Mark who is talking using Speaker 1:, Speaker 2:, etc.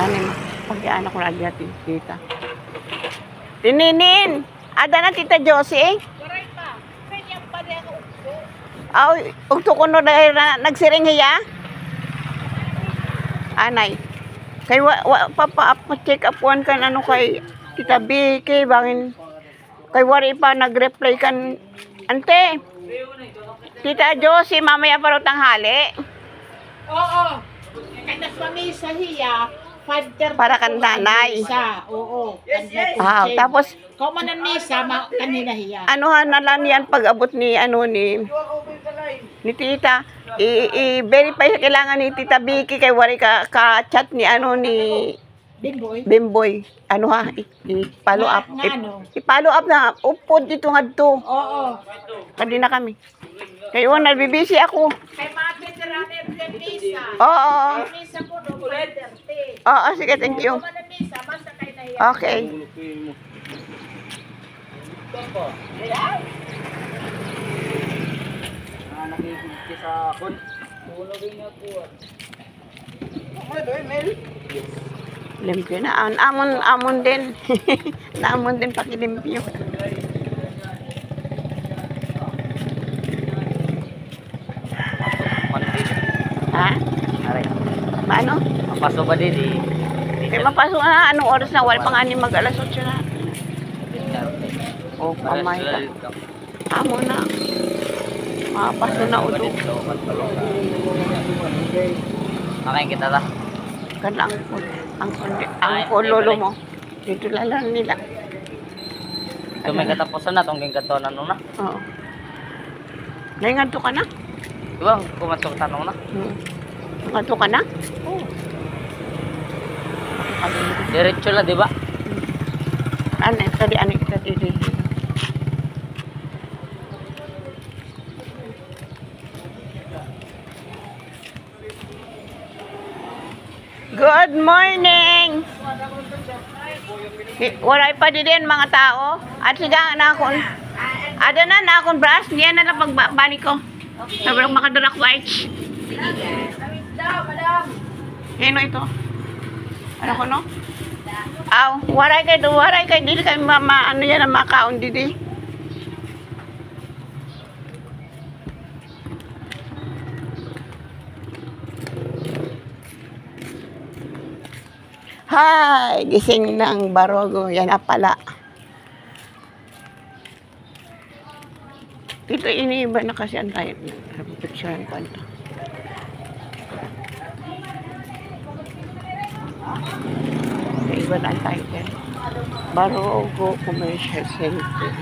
Speaker 1: Ano, pag-iana ko na dyan, tita. Tininin! Ada na tita Josie?
Speaker 2: Waray pa. Kanyang pa rin ako.
Speaker 1: Ay, ugto ko no dahil na nagsiring hiya? Anay. Kay check upuan kan ano kay Tita Vicky, bangin kay wari pa nag-reply kan ante. Tita Josie, mamaya pa raw tanghali.
Speaker 2: Oo. Kaya sa hiya, 5:30
Speaker 1: Para kan nanay.
Speaker 2: Misa. Oo.
Speaker 1: Ah, tapos
Speaker 2: Kung man ang misa, kanina hiya.
Speaker 1: anuhan na lang yan pag abot ni ano ni Tita. I-verify kailangan ni Tita Vicky kay wari ka-chat ni ano ni
Speaker 2: Bimboy.
Speaker 1: Bimboy. Ano ha? I-follow up.
Speaker 2: Nga ano?
Speaker 1: I-follow up na. Upod dito nga to.
Speaker 2: Oo.
Speaker 1: Kanina kami. Kayo, nabibisi ako.
Speaker 2: Kay mga veterano yung misa.
Speaker 1: Oo.
Speaker 2: Ang misa ko no, 5:30.
Speaker 1: Oo, sige, thank you.
Speaker 2: Kung man ang misa, basta kayo na hiya.
Speaker 1: Okay.
Speaker 3: Nakikita sa kon. Puno rin na po.
Speaker 1: Limpyo na. Amon din. Naamon din pakilimpyo. Ha?
Speaker 3: Aray.
Speaker 1: Paano?
Speaker 3: Mapaso ba din eh?
Speaker 1: Eh, mapasok na. Anong oras na? Wala pang ani mag-alas 8 na. Oh, kamay ka. Amo na. Mapasok na ulo.
Speaker 3: Makain kita ta.
Speaker 1: Kan ang lolo mo. Dito lalang nila.
Speaker 3: Ito may katapusan na, itong kingkatonan na.
Speaker 1: Oo. Nainganto ka na?
Speaker 3: Diba, kumatok tanong na.
Speaker 1: Nainganto ka na?
Speaker 3: Oo. Diretso la, diba?
Speaker 1: Ano, tadi ano kita dito. Good morning! Wala pa din mga tao. At siga na akong ada na akong brush. Niyan na lang pagbalik ko. Sabi lang makadarak white. Hino ito? Ano ko no? Aw, waray kay dili kay mama ano yan ang makaon didi. Hi! Gising ng barogo. Yan na pala. Ito iniiba na kasi ang tayo. Picturean ko ito. Iba na ang title. Barogo Commercial Center.